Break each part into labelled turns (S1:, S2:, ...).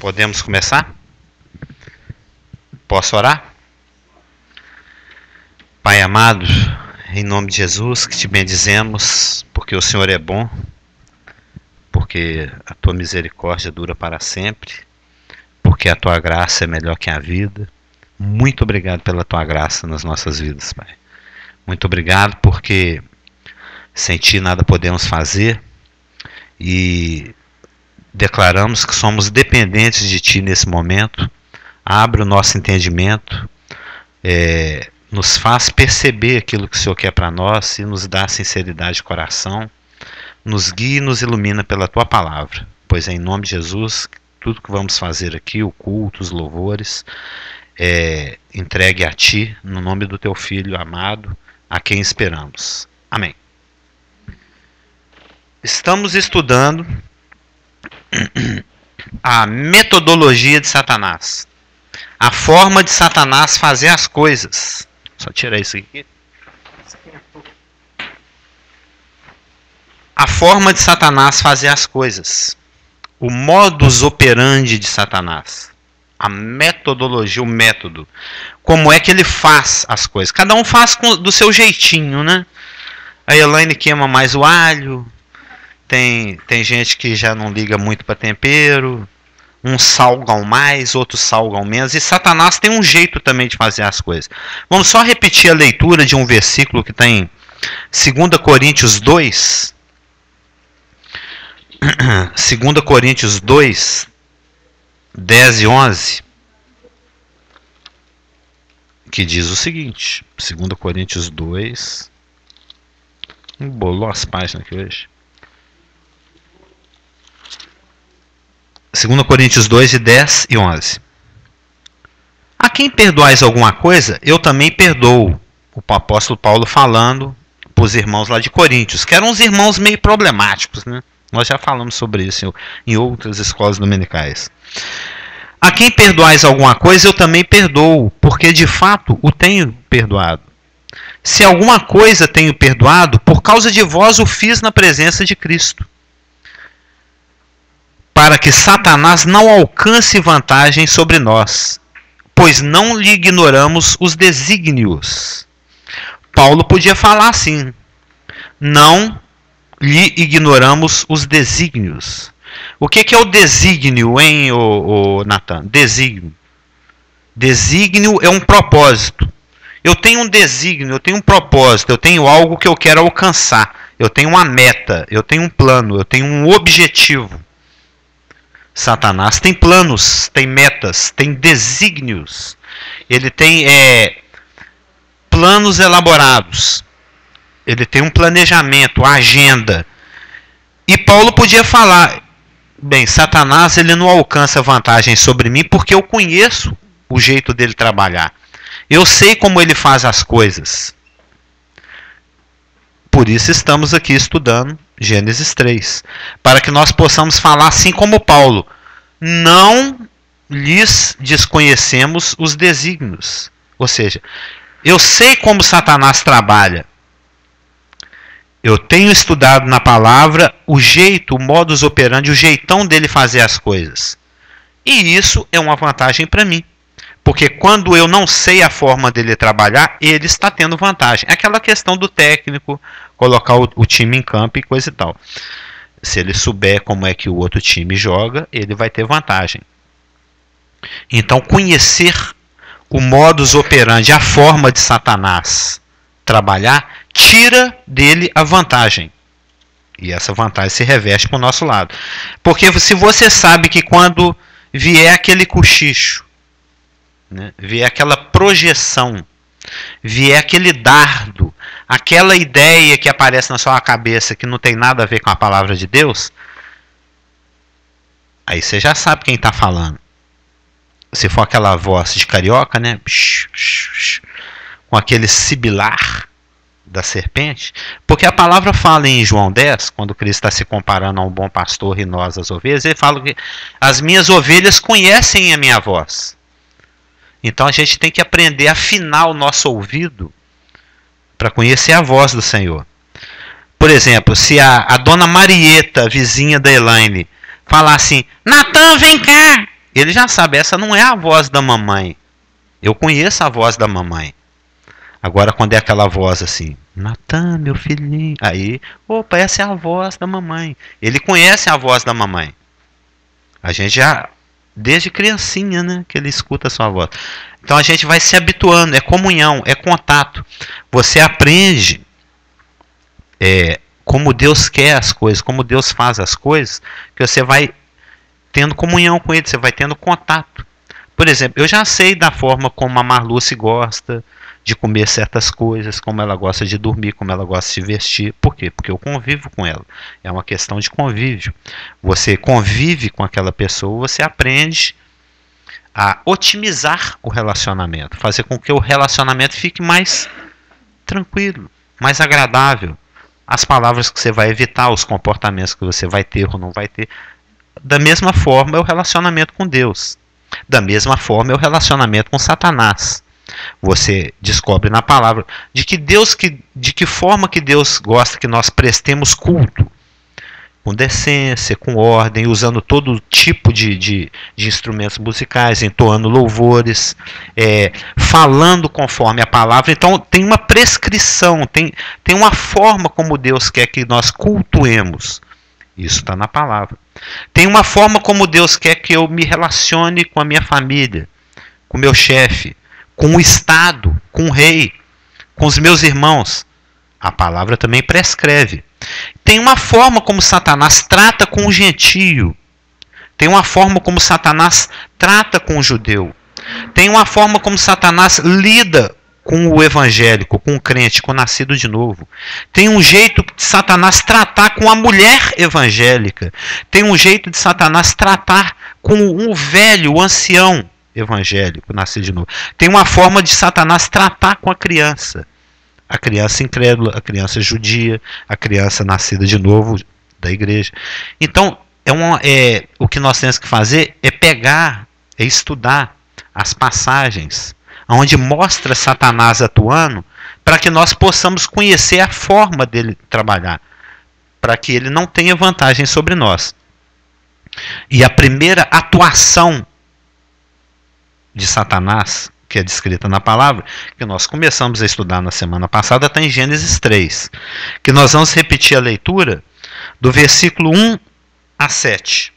S1: Podemos começar? Posso orar? Pai amado, em nome de Jesus, que te bendizemos, porque o Senhor é bom, porque a tua misericórdia dura para sempre, porque a tua graça é melhor que a vida. Muito obrigado pela tua graça nas nossas vidas, Pai. Muito obrigado porque sem ti nada podemos fazer e declaramos que somos dependentes de ti nesse momento. Abre o nosso entendimento, nos faz perceber aquilo que o Senhor quer para nós e nos dá sinceridade de coração. Nos guia e nos ilumina pela tua palavra, pois é em nome de Jesus tudo que vamos fazer aqui, o culto, os louvores, entregue a ti, no nome do teu Filho amado, a quem esperamos. Amém. Estamos estudando a metodologia de Satanás, a forma de Satanás fazer as coisas. Só tirar isso aqui. A forma de Satanás fazer as coisas, o modus operandi de Satanás, a metodologia, o método, como é que ele faz as coisas. Cada um faz do seu jeitinho, né? A Elaine queima mais o alho, tem gente que já não liga muito para tempero, uns salgam mais, outros salgam menos, e Satanás tem um jeito também de fazer as coisas. Vamos só repetir a leitura de um versículo que está em 2 Coríntios 2, 2 Coríntios 2, 10 e 11, que diz o seguinte, 2 Coríntios 2, embolou as páginas aqui hoje, 2 Coríntios 2, 10 e 11. A quem perdoais alguma coisa, eu também perdoo. O apóstolo Paulo falando para os irmãos lá de Coríntios, que eram uns irmãos meio problemáticos, né? Nós já falamos sobre isso em outras escolas dominicais. A quem perdoais alguma coisa, eu também perdoo, porque de fato o tenho perdoado. Se alguma coisa tenho perdoado, por causa de vós o fiz na presença de Cristo, para que Satanás não alcance vantagem sobre nós, pois não lhe ignoramos os desígnios. Paulo podia falar assim, não lhe ignoramos os desígnios. O que é o desígnio, hein, Natan? Desígnio. Desígnio é um propósito. Eu tenho um desígnio, eu tenho um propósito, eu tenho algo que eu quero alcançar. Eu tenho uma meta, eu tenho um plano, eu tenho um objetivo. Satanás tem planos, tem metas, tem desígnios. Ele tem planos elaborados. Ele tem um planejamento, agenda. E Paulo podia falar, bem, Satanás ele não alcança vantagem sobre mim porque eu conheço o jeito dele trabalhar. Eu sei como ele faz as coisas. Por isso estamos aqui estudando Gênesis 3. Para que nós possamos falar assim como Paulo. Não lhes desconhecemos os desígnios. Ou seja, eu sei como Satanás trabalha. Eu tenho estudado na palavra o jeito, o modus operandi, o jeitão dele fazer as coisas. E isso é uma vantagem para mim. Porque quando eu não sei a forma dele trabalhar, ele está tendo vantagem. É aquela questão do técnico colocar o time em campo e coisa e tal. Se ele souber como é que o outro time joga, ele vai ter vantagem. Então, conhecer o modus operandi, a forma de Satanás trabalhar, tira dele a vantagem. E essa vantagem se reveste para o nosso lado. Porque se você sabe que quando vier aquele cochicho, né, vier aquela projeção, vier aquele dardo, aquela ideia que aparece na sua cabeça que não tem nada a ver com a palavra de Deus, aí você já sabe quem está falando. Se for aquela voz de carioca, né, com aquele sibilar da serpente, porque a palavra fala em João 10, quando Cristo está se comparando a um bom pastor e nós as ovelhas, ele fala que as minhas ovelhas conhecem a minha voz. Então a gente tem que aprender a afinar o nosso ouvido para conhecer a voz do Senhor. Por exemplo, se a dona Marieta, vizinha da Elaine, falar assim, Natan, vem cá, ele já sabe, essa não é a voz da mamãe. Eu conheço a voz da mamãe. Agora, quando é aquela voz assim, Natan, meu filhinho, aí, opa, essa é a voz da mamãe. Ele conhece a voz da mamãe. A gente já, desde criancinha, né, que ele escuta a sua voz. Então a gente vai se habituando, é comunhão, é contato. Você aprende como Deus quer as coisas, como Deus faz as coisas, que você vai tendo comunhão com ele, você vai tendo contato. Por exemplo, eu já sei da forma como a Marluce gosta de comer certas coisas, como ela gosta de dormir, como ela gosta de vestir. Por quê? Porque eu convivo com ela. É uma questão de convívio. Você convive com aquela pessoa, você aprende a otimizar o relacionamento, fazer com que o relacionamento fique mais tranquilo, mais agradável. As palavras que você vai evitar, os comportamentos que você vai ter ou não vai ter. Da mesma forma é o relacionamento com Deus. Da mesma forma é o relacionamento com Satanás. Você descobre na palavra de que forma que Deus gosta que nós prestemos culto, com decência, com ordem, usando todo tipo de instrumentos musicais, entoando louvores, falando conforme a palavra. Então tem uma prescrição, tem uma forma como Deus quer que nós cultuemos. Isso está na palavra. Tem uma forma como Deus quer que eu me relacione com a minha família, com o meu chefe, com o Estado, com o rei, com os meus irmãos. A palavra também prescreve. Tem uma forma como Satanás trata com o gentio. Tem uma forma como Satanás trata com o judeu. Tem uma forma como Satanás lida com o evangélico, com o crente, com o nascido de novo. Tem um jeito de Satanás tratar com a mulher evangélica. Tem um jeito de Satanás tratar com o velho, o ancião evangélico, nascido de novo. Tem uma forma de Satanás tratar com a criança incrédula, a criança judia, a criança nascida de novo da igreja. Então, o que nós temos que fazer é pegar, é estudar as passagens onde mostra Satanás atuando, para que nós possamos conhecer a forma dele trabalhar, para que ele não tenha vantagem sobre nós. E a primeira atuação de Satanás, que é descrita na palavra, que nós começamos a estudar na semana passada, está em Gênesis 3, que nós vamos repetir a leitura do versículo 1 a 7.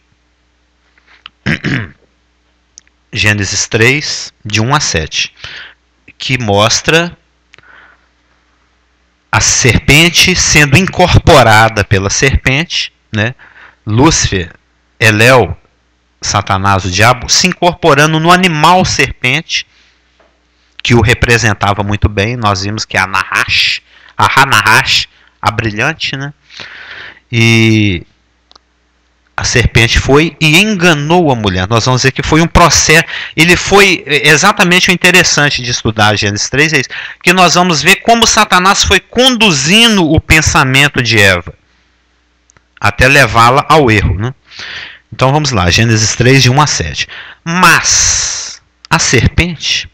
S1: Gênesis 3, de 1 a 7, que mostra a serpente sendo incorporada pela serpente, né? Lúcifer, Eleu, Satanás, o diabo, se incorporando no animal serpente, que o representava muito bem. Nós vimos que é a Hanahash, a brilhante, né? E a serpente foi e enganou a mulher. Nós vamos dizer que foi um processo. Ele foi exatamente o interessante de estudar Gênesis 3, é isso, que nós vamos ver como Satanás foi conduzindo o pensamento de Eva até levá-la ao erro, né? Então vamos lá, Gênesis 3, de 1 a 7. Mas a serpente,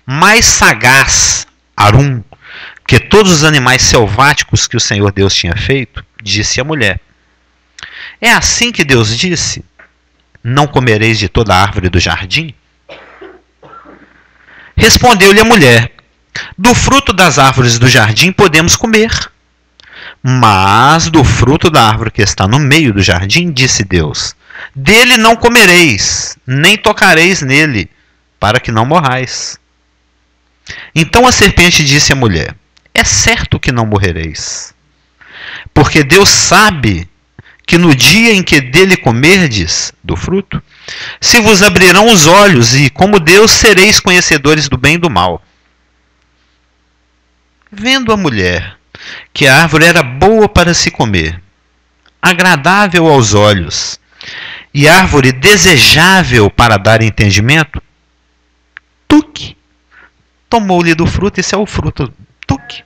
S1: mais sagaz, Arum, que todos os animais selváticos que o Senhor Deus tinha feito, disse à mulher: é assim que Deus disse: não comereis de toda a árvore do jardim? Respondeu-lhe a mulher: do fruto das árvores do jardim podemos comer, mas do fruto da árvore que está no meio do jardim, disse Deus, dele não comereis, nem tocareis nele, para que não morrais. Então a serpente disse à mulher: é certo que não morrereis, porque Deus sabe que no dia em que dele comerdes do fruto, se vos abrirão os olhos, e como Deus sereis conhecedores do bem e do mal. Vendo a mulher que a árvore era boa para se comer, agradável aos olhos, e árvore desejável para dar entendimento, tuque, tomou-lhe do fruto. Esse é o fruto, tuque.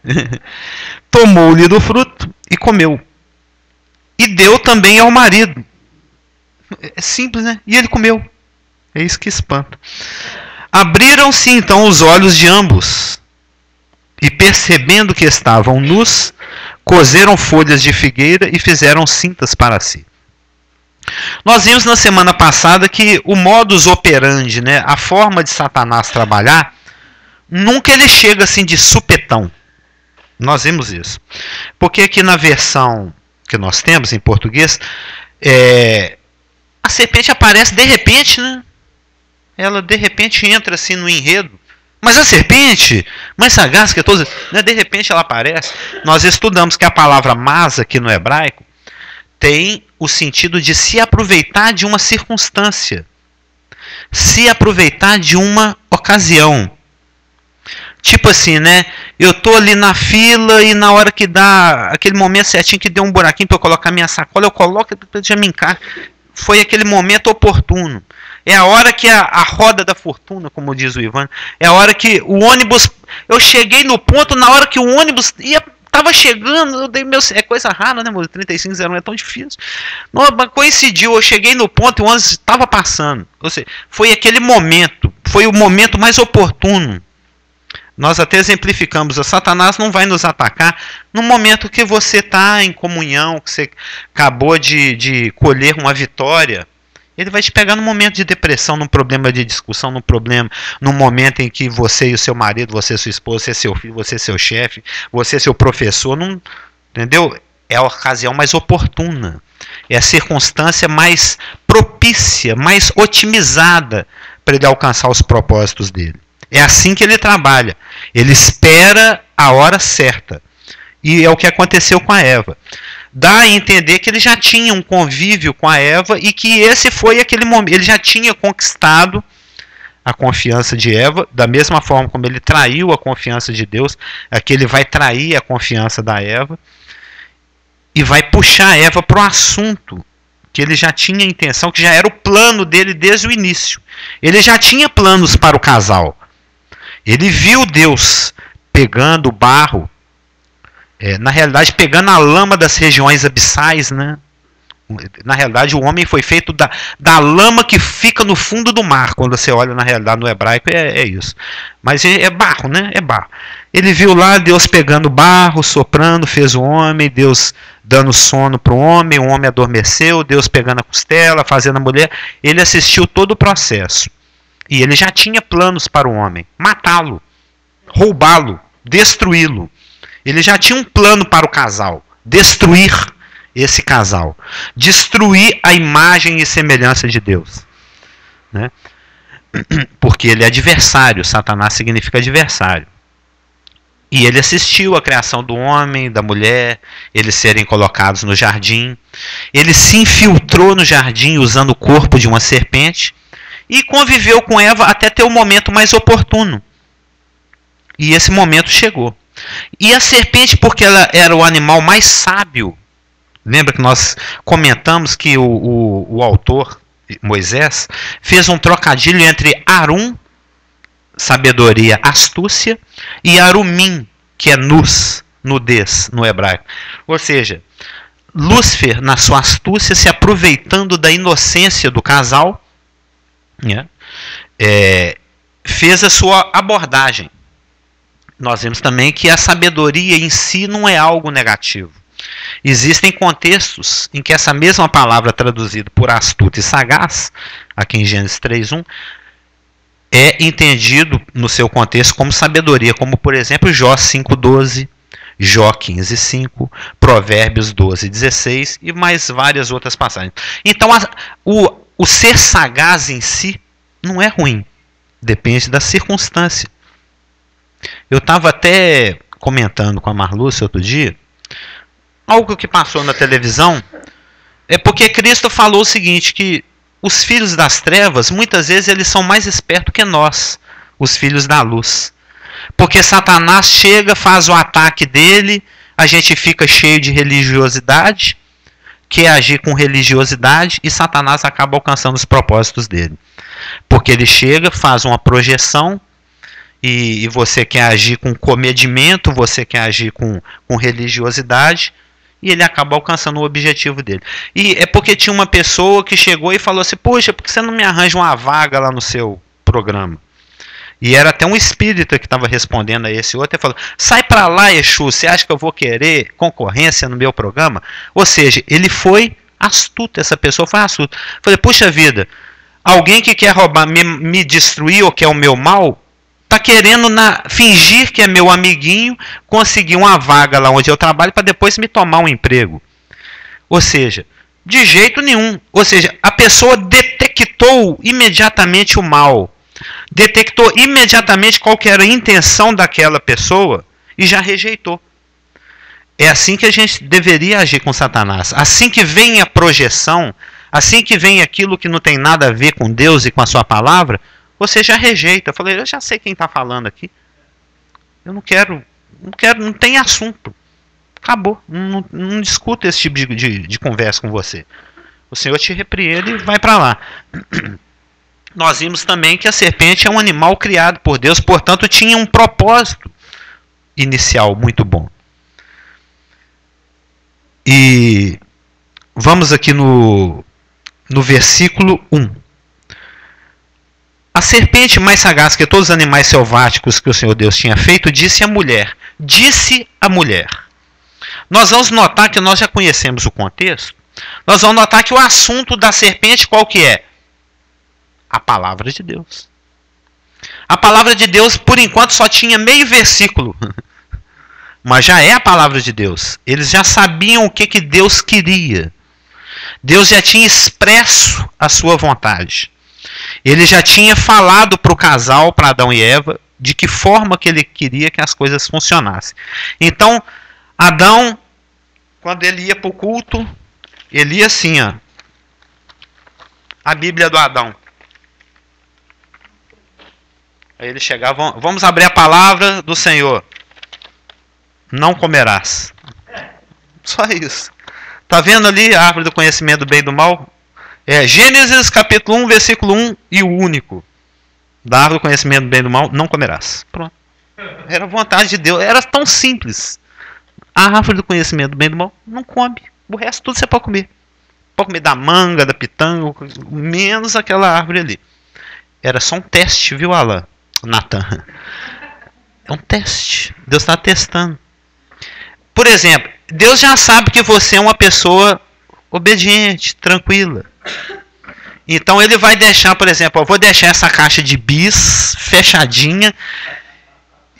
S1: Tomou-lhe do fruto e comeu. E deu também ao marido. É simples, né? E ele comeu. É isso que espanta. Abriram-se então os olhos de ambos, e percebendo que estavam nus, coseram folhas de figueira e fizeram cintas para si. Nós vimos na semana passada que o modus operandi, né, a forma de Satanás trabalhar, nunca ele chega assim de supetão. Nós vimos isso. Porque aqui na versão que nós temos em português, a serpente aparece de repente, né? Ela de repente entra assim no enredo. Mas a serpente, mais sagaz que todas, né, de repente ela aparece. Nós estudamos que a palavra mas aqui no hebraico tem o sentido de se aproveitar de uma circunstância, se aproveitar de uma ocasião. Tipo assim, né? Eu tô ali na fila e na hora que dá aquele momento certinho que deu um buraquinho para eu colocar minha sacola, eu coloco e já me encaixa. Foi aquele momento oportuno. É a hora que a roda da fortuna, como diz o Ivan, é a hora que o ônibus... Eu cheguei no ponto na hora que o ônibus estava chegando, eu dei meu... É coisa rara, né, meu? 3501 é tão difícil. Não, coincidiu, eu cheguei no ponto e o ônibus estava passando. Ou seja, foi aquele momento, foi o momento mais oportuno. Nós até exemplificamos, o Satanás não vai nos atacar no momento que você está em comunhão, que você acabou de colher uma vitória. Ele vai te pegar num momento de depressão, num problema de discussão, num momento em que você e o seu marido, você e sua esposa, você é seu filho, você é seu chefe, você é seu professor, não, entendeu? É a ocasião mais oportuna, é a circunstância mais propícia, mais otimizada para ele alcançar os propósitos dele. É assim que ele trabalha. Ele espera a hora certa. E é o que aconteceu com a Eva. Dá a entender que ele já tinha um convívio com a Eva e que esse foi aquele momento. Ele já tinha conquistado a confiança de Eva, da mesma forma como ele traiu a confiança de Deus, aqui ele vai trair a confiança da Eva e vai puxar a Eva para o assunto que ele já tinha intenção, que já era o plano dele desde o início. Ele já tinha planos para o casal. Ele viu Deus pegando o barro, na realidade pegando a lama das regiões abissais, né? Na realidade o homem foi feito da lama que fica no fundo do mar. Quando você olha na realidade no hebraico é isso. Mas é barro, né? É barro. Ele viu lá Deus pegando barro, soprando, fez o homem, Deus dando sono para o homem adormeceu, Deus pegando a costela, fazendo a mulher. Ele assistiu todo o processo. E ele já tinha planos para o homem. Matá-lo, roubá-lo, destruí-lo. Ele já tinha um plano para o casal. Destruir esse casal. Destruir a imagem e semelhança de Deus. Né? Porque ele é adversário. Satanás significa adversário. E ele assistiu à criação do homem, da mulher, eles serem colocados no jardim. Ele se infiltrou no jardim usando o corpo de uma serpente. E conviveu com Eva até ter o momento mais oportuno. E esse momento chegou. E a serpente, porque ela era o animal mais sábio, lembra que nós comentamos que o autor, Moisés, fez um trocadilho entre Arum, sabedoria, astúcia, e Arumim, que é nudez no hebraico. Ou seja, Lúcifer, na sua astúcia, se aproveitando da inocência do casal, fez a sua abordagem. Nós vemos também que a sabedoria em si não é algo negativo. Existem contextos em que essa mesma palavra traduzida por astuto e sagaz, aqui em Gênesis 3:1, é entendido no seu contexto como sabedoria, como por exemplo Jó 5:12, Jó 15:5, Provérbios 12:16 e mais várias outras passagens. Então o ser sagaz em si não é ruim, depende da circunstância. Eu estava até comentando com a Marlúcia outro dia, algo que passou na televisão, é porque Cristo falou o seguinte, que os filhos das trevas, muitas vezes eles são mais espertos que nós, os filhos da luz. Porque Satanás chega, faz o ataque dele, a gente fica cheio de religiosidade, quer agir com religiosidade e Satanás acaba alcançando os propósitos dele. Porque ele chega, faz uma projeção e você quer agir com comedimento, você quer agir com religiosidade e ele acaba alcançando o objetivo dele. E é porque tinha uma pessoa que chegou e falou assim, poxa, por que você não me arranja uma vaga lá no seu programa? E era até um espírita que estava respondendo a esse outro e falou, sai para lá, Exu, você acha que eu vou querer concorrência no meu programa? Ou seja, ele foi Astuta, essa pessoa foi astuta. Falei, puxa vida, alguém que quer roubar, me destruir ou quer o meu mal, está querendo fingir que é meu amiguinho, conseguir uma vaga lá onde eu trabalho para depois me tomar um emprego. Ou seja, de jeito nenhum. Ou seja, a pessoa detectou imediatamente o mal. Detectou imediatamente qual que era a intenção daquela pessoa e já rejeitou. É assim que a gente deveria agir com Satanás. Assim que vem a projeção, assim que vem aquilo que não tem nada a ver com Deus e com a sua palavra, você já rejeita. Eu falei, eu já sei quem está falando aqui. Eu não quero, não tem assunto. Acabou. Não discuta esse tipo de conversa com você. O Senhor te repreende e vai para lá. Nós vimos também que a serpente é um animal criado por Deus, portanto tinha um propósito inicial muito bom. E vamos aqui no versículo 1. A serpente mais sagaz que todos os animais selváticos que o Senhor Deus tinha feito, disse à mulher. Disse a mulher. Nós vamos notar que nós já conhecemos o contexto. Nós vamos notar que o assunto da serpente qual que é? A palavra de Deus. A palavra de Deus, por enquanto, só tinha meio versículo. Mas já é a palavra de Deus. Eles já sabiam o que Deus queria. Deus já tinha expresso a sua vontade. Ele já tinha falado para o casal, para Adão e Eva, de que forma que ele queria que as coisas funcionassem. Então, Adão, quando ele ia para o culto, ele ia assim, ó. A Bíblia do Adão. Aí ele chegava, vamos abrir a palavra do Senhor. Não comerás. Só isso. Tá vendo ali a árvore do conhecimento do bem e do mal? É Gênesis capítulo 1, versículo 1 e o único. Da árvore do conhecimento do bem e do mal, não comerás. Pronto. Era a vontade de Deus. Era tão simples. A árvore do conhecimento do bem e do mal, não come. O resto tudo você pode comer. Pode comer da manga, da pitanga, menos aquela árvore ali. Era só um teste, viu, Alan? Natan. É um teste. Deus está testando. Por exemplo, Deus já sabe que você é uma pessoa obediente, tranquila. Então ele vai deixar, por exemplo, eu vou deixar essa caixa de bis fechadinha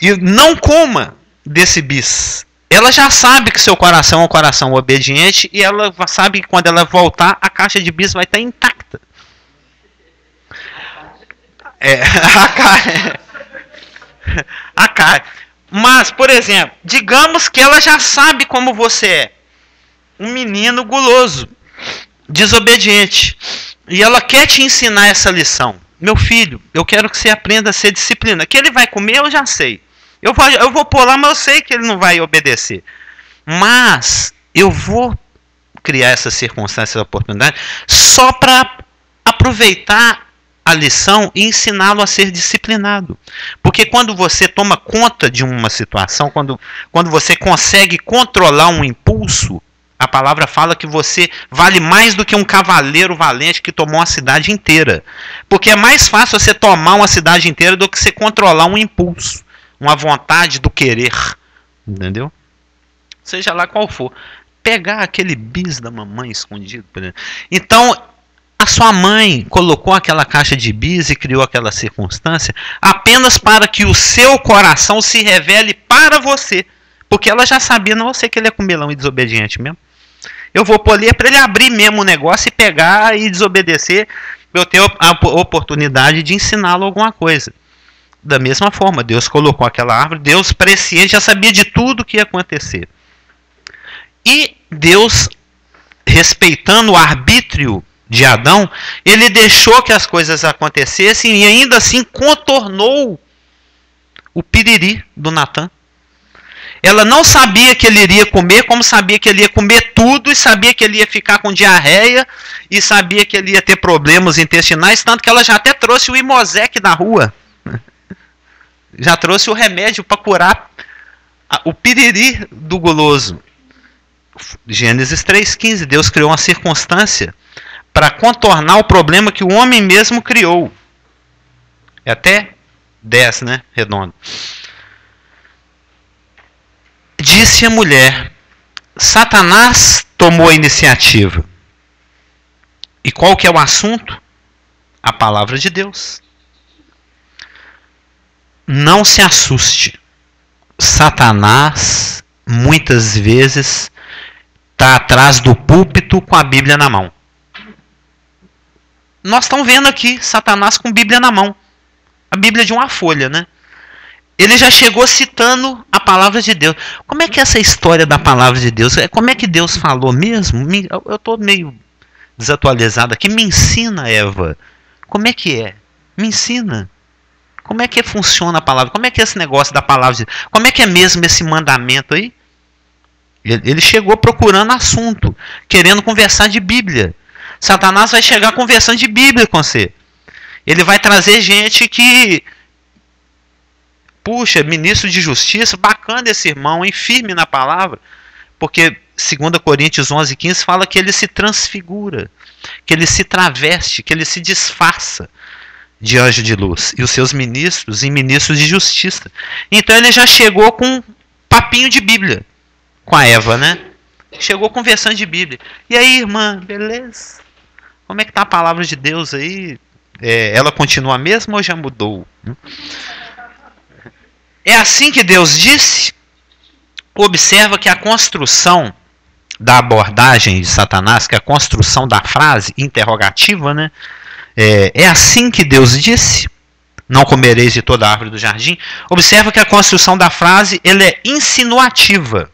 S1: e não coma desse bis. Ela já sabe que seu coração é um coração obediente e ela sabe que quando ela voltar, a caixa de bis vai estar intacta. A cara. Mas, por exemplo, digamos que ela já sabe como você é. Um menino guloso, desobediente. E ela quer te ensinar essa lição. Meu filho, eu quero que você aprenda a ser disciplinado. Que ele vai comer, eu já sei. Eu vou pôr lá, mas eu sei que ele não vai obedecer. Mas eu vou criar essas circunstâncias, essa oportunidade, só para aproveitar a lição e ensiná-lo a ser disciplinado. Porque quando você toma conta de uma situação, quando você consegue controlar um impulso, a palavra fala que você vale mais do que um cavaleiro valente que tomou uma cidade inteira. Porque é mais fácil você tomar uma cidade inteira do que você controlar um impulso, uma vontade do querer. Entendeu? Seja lá qual for. Pegar aquele bis da mamãe escondido. Por exemplo. Então, a sua mãe colocou aquela caixa de bis e criou aquela circunstância apenas para que o seu coração se revele para você. Porque ela já sabia, não, eu sei que ele é comelão e desobediente mesmo. Eu vou pôr ali para ele abrir mesmo o negócio e pegar e desobedecer. Eu tenho a oportunidade de ensiná-lo alguma coisa. Da mesma forma, Deus colocou aquela árvore, Deus presciente, já sabia de tudo o que ia acontecer. E Deus, respeitando o arbítrio de Adão, ele deixou que as coisas acontecessem e ainda assim contornou o piriri do Natan. Ela não sabia que ele iria comer, como sabia que ele ia comer tudo, e sabia que ele ia ficar com diarreia, e sabia que ele ia ter problemas intestinais, tanto que ela já até trouxe o Imosec da rua. Já trouxe o remédio para curar o piriri do guloso. Gênesis 3,15, Deus criou uma circunstância para contornar o problema que o homem mesmo criou. É até 10, né? Redondo. Disse a mulher, Satanás tomou a iniciativa. E qual que é o assunto? A palavra de Deus. Não se assuste. Satanás, muitas vezes, está atrás do púlpito com a Bíblia na mão. Nós estamos vendo aqui Satanás com a Bíblia na mão. A Bíblia de uma folha, né? Ele já chegou citando a palavra de Deus. Como é que é essa história da palavra de Deus? Como é que Deus falou mesmo? Eu estou meio desatualizado aqui. Me ensina, Eva. Como é que é? Me ensina. Como é que funciona a palavra? Como é que é esse negócio da palavra de Deus? Como é que é mesmo esse mandamento aí? Ele chegou procurando assunto, querendo conversar de Bíblia. Satanás vai chegar conversando de Bíblia com você. Ele vai trazer gente que... Puxa, ministro de justiça, bacana esse irmão, hein? Firme na palavra. Porque 2 Coríntios 11:15 fala que ele se transfigura, que ele se traveste, que ele se disfarça de anjo de luz. E os seus ministros em ministros de justiça. Então ele já chegou com um papinho de Bíblia. Com a Eva, né? Chegou conversando de Bíblia. E aí, irmã, beleza? Como é que está a palavra de Deus aí? Ela continua a mesma ou já mudou? É assim que Deus disse? Observa que a construção da abordagem de Satanás, que é a construção da frase interrogativa, né? É assim que Deus disse? Não comereis de toda a árvore do jardim? Observa que a construção da frase ela é insinuativa.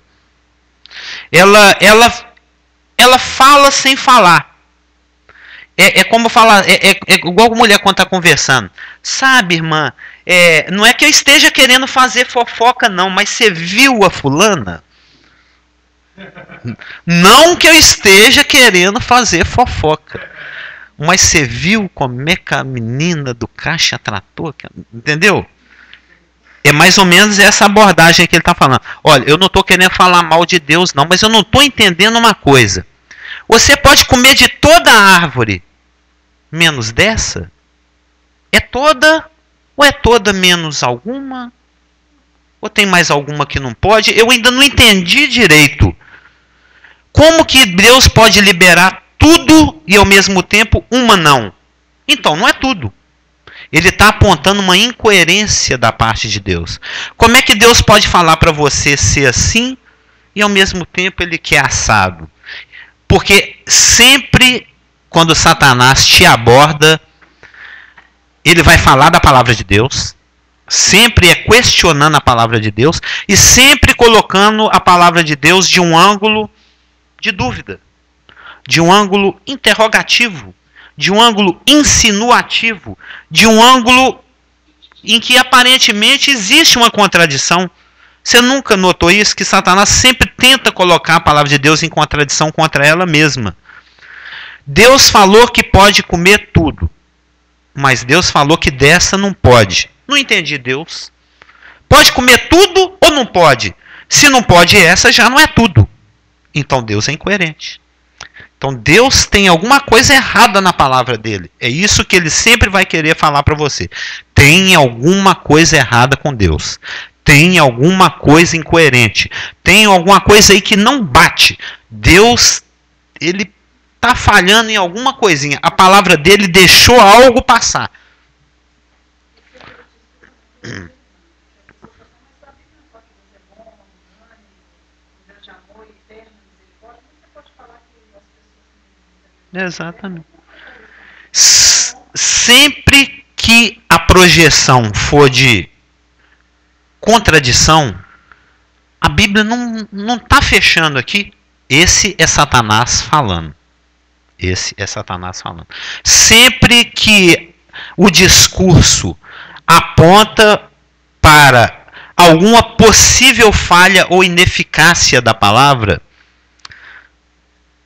S1: Ela fala sem falar. É como falar, é igual a mulher quando está conversando. Sabe, irmã, não é que eu esteja querendo fazer fofoca, não, mas você viu a fulana? Não que eu esteja querendo fazer fofoca, mas você viu como é que a menina do caixa tratou? Entendeu? É mais ou menos essa abordagem que ele está falando. Olha, eu não estou querendo falar mal de Deus, não, mas eu não estou entendendo uma coisa. Você pode comer de toda a árvore, menos dessa? É toda ou é toda menos alguma? Ou tem mais alguma que não pode? Eu ainda não entendi direito. Como que Deus pode liberar tudo e ao mesmo tempo uma não? Então, não é tudo. Ele está apontando uma incoerência da parte de Deus. Como é que Deus pode falar para você ser assim e ao mesmo tempo ele quer assado? Porque sempre quando Satanás te aborda, ele vai falar da palavra de Deus, sempre é questionando a palavra de Deus e sempre colocando a palavra de Deus de um ângulo de dúvida, de um ângulo interrogativo, de um ângulo insinuativo, de um ângulo em que aparentemente existe uma contradição. Você nunca notou isso? Que Satanás sempre tenta colocar a palavra de Deus em contradição contra ela mesma. Deus falou que pode comer tudo, mas Deus falou que dessa não pode. Não entendi Deus. Pode comer tudo ou não pode? Se não pode essa, já não é tudo. Então Deus é incoerente. Então Deus tem alguma coisa errada na palavra dele. É isso que ele sempre vai querer falar para você. Tem alguma coisa errada com Deus. Tem alguma coisa incoerente. Tem alguma coisa aí que não bate. Deus, ele está falhando em alguma coisinha. A palavra dele deixou algo passar. Exatamente. Sempre que a projeção for de contradição, a Bíblia não está fechando aqui. Esse é Satanás falando. Esse é Satanás falando. Sempre que o discurso aponta para alguma possível falha ou ineficácia da palavra,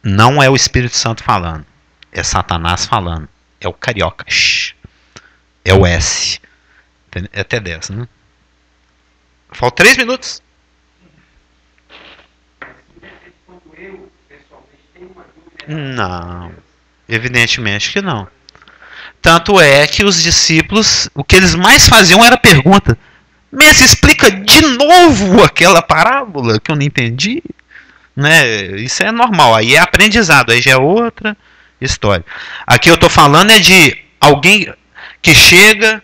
S1: não é o Espírito Santo falando. É Satanás falando. É o Cariocas. É o S. É até 10, né? Faltam 3 minutos. Não. Evidentemente que não. Tanto é que os discípulos, o que eles mais faziam era pergunta. Mas explica de novo aquela parábola que eu não entendi. Né? Isso é normal. Aí é aprendizado. Aí já é outra história. Aqui eu estou falando é de alguém que chega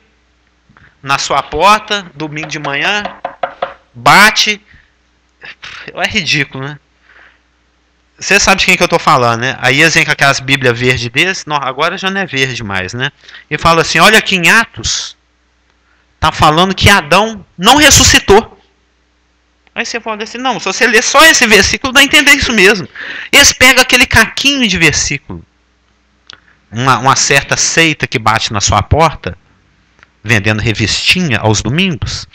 S1: na sua porta, domingo de manhã, bate. É ridículo, né? Você sabe de quem que eu estou falando, né? Aí eles vêm com aquelas bíblias verdes deles, não, agora já não é verde mais, né? E fala assim, olha aqui em Atos, tá falando que Adão não ressuscitou. Aí você fala assim, não, se você ler só esse versículo, dá a entender isso mesmo. Eles pegam aquele caquinho de versículo, uma certa seita que bate na sua porta, vendendo revistinha aos domingos,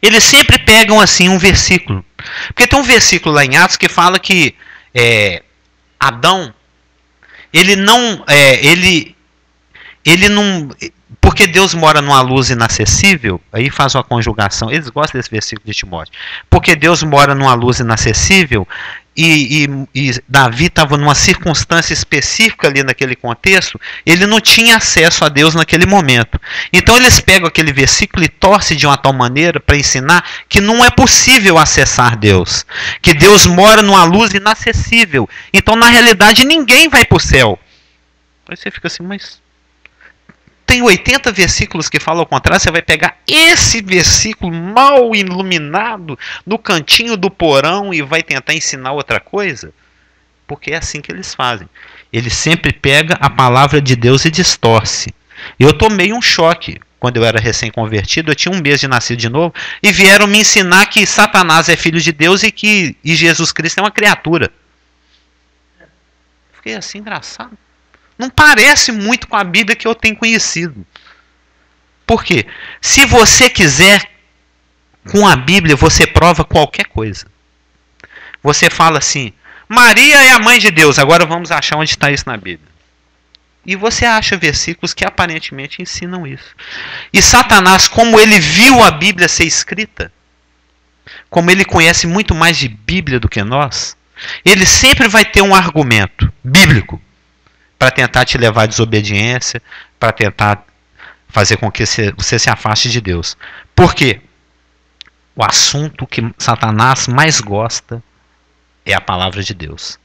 S1: eles sempre pegam assim um versículo. Porque tem um versículo lá em Atos que fala que Adão, ele não, porque Deus mora numa luz inacessível, aí faz uma conjugação, eles gostam desse versículo de Timóteo, porque Deus mora numa luz inacessível, e Davi estava numa circunstância específica ali naquele contexto, ele não tinha acesso a Deus naquele momento. Então eles pegam aquele versículo e torcem de uma tal maneira para ensinar que não é possível acessar Deus, que Deus mora numa luz inacessível. Então na realidade ninguém vai para o céu. Aí você fica assim, mas tem 80 versículos que falam ao contrário, você vai pegar esse versículo mal iluminado no cantinho do porão e vai tentar ensinar outra coisa? Porque é assim que eles fazem. Eles sempre pegam a palavra de Deus e distorce. Eu tomei um choque quando eu era recém-convertido, eu tinha um mês de nascido de novo, e vieram me ensinar que Satanás é filho de Deus e que Jesus Cristo é uma criatura. Fiquei assim, engraçado. Não parece muito com a Bíblia que eu tenho conhecido. Por quê? Se você quiser, com a Bíblia você prova qualquer coisa. Você fala assim, Maria é a mãe de Deus, agora vamos achar onde está isso na Bíblia. E você acha versículos que aparentemente ensinam isso. E Satanás, como ele viu a Bíblia ser escrita, como ele conhece muito mais de Bíblia do que nós, ele sempre vai ter um argumento bíblico para tentar te levar à desobediência, para tentar fazer com que você se afaste de Deus. Por quê? O assunto que Satanás mais gosta é a palavra de Deus.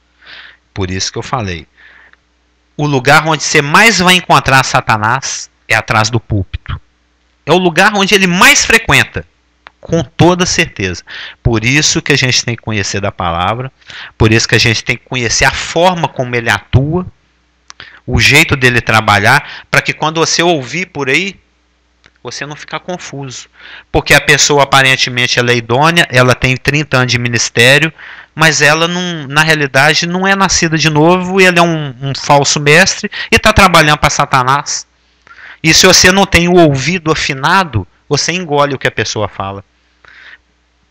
S1: Por isso que eu falei, o lugar onde você mais vai encontrar Satanás é atrás do púlpito. É o lugar onde ele mais frequenta, com toda certeza. Por isso que a gente tem que conhecer da palavra, por isso que a gente tem que conhecer a forma como ele atua, o jeito dele trabalhar, para que quando você ouvir por aí, você não ficar confuso. Porque a pessoa aparentemente ela é idônea, ela tem 30 anos de ministério, mas ela não, na realidade não é nascida de novo, e ele é um falso mestre e está trabalhando para Satanás. E se você não tem o ouvido afinado, você engole o que a pessoa fala.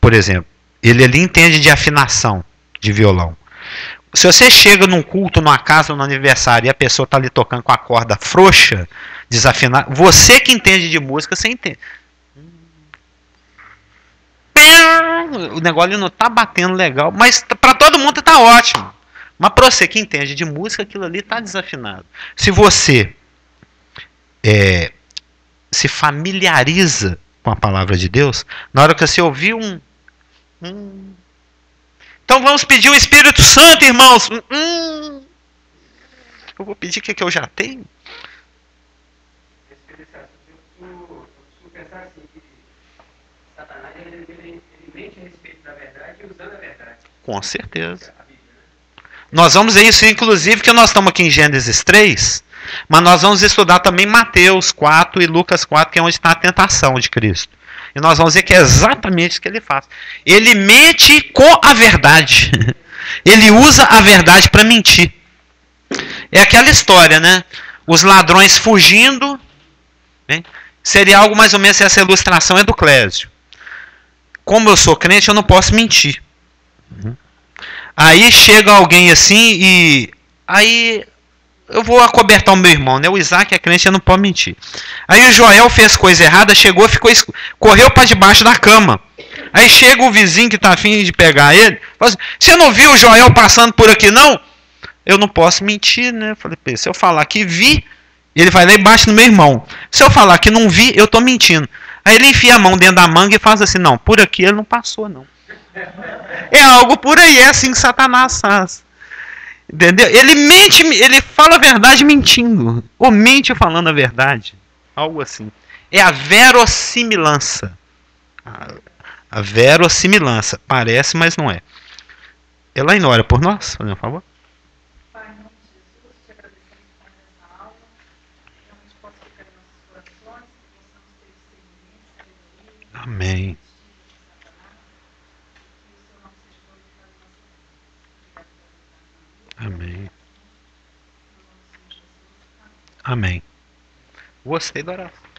S1: Por exemplo, ele entende de afinação de violão. Se você chega num culto, numa casa, num aniversário, e a pessoa está ali tocando com a corda frouxa, desafinada, você que entende de música, você entende. O negócio não está batendo legal, mas para todo mundo está ótimo. Mas para você que entende de música, aquilo ali está desafinado. Se você se familiariza com a palavra de Deus, na hora que você ouvir então vamos pedir o Espírito Santo, irmãos. Eu vou pedir o que eu já tenho. Eu costumo pensar assim, que Satanás ele mente a respeito da verdade e usando a verdade. Com certeza. Nós vamos ver isso, inclusive, que nós estamos aqui em Gênesis 3, mas nós vamos estudar também Mateus 4 e Lucas 4, que é onde está a tentação de Cristo. E nós vamos ver que é exatamente isso que ele faz. Ele mente com a verdade. Ele usa a verdade para mentir. É aquela história, né? Os ladrões fugindo. Né? Seria algo mais ou menos, essa ilustração é do Clésio. Como eu sou crente, eu não posso mentir. Aí chega alguém assim e... Aí eu vou acobertar o meu irmão, né? O Isaac é crente, eu não posso mentir. Aí o Joel fez coisa errada, chegou, correu para debaixo da cama. Aí chega o vizinho que está afim de pegar ele, fala assim, você não viu o Joel passando por aqui não? Eu não posso mentir, né? Eu falei, se eu falar que vi, ele vai lá e bate no meu irmão. Se eu falar que não vi, eu estou mentindo. Aí ele enfia a mão dentro da manga e faz assim, não, por aqui ele não passou não. É algo por aí, é assim que Satanás faz. Entendeu? Ele mente, ele fala a verdade mentindo. Ou mente falando a verdade. Algo assim. É a verossimilança. A verossimilança. Parece, mas não é. Elaine, ora por nós, por favor.
S2: Pai, em nome de Jesus, te agradecemos por mais essa aula. Realmente possa ficar em nossos corações, que possamos ter discernimento, sabedoria,
S1: Amém.
S2: de Satanás, e que o seu nome seja glorificado em nossa vida. Obrigado pela vida da família,
S1: Amém.
S2: pela oração. No nome do Senhor Jesus. Amém.
S1: Amém. Gostei da oração.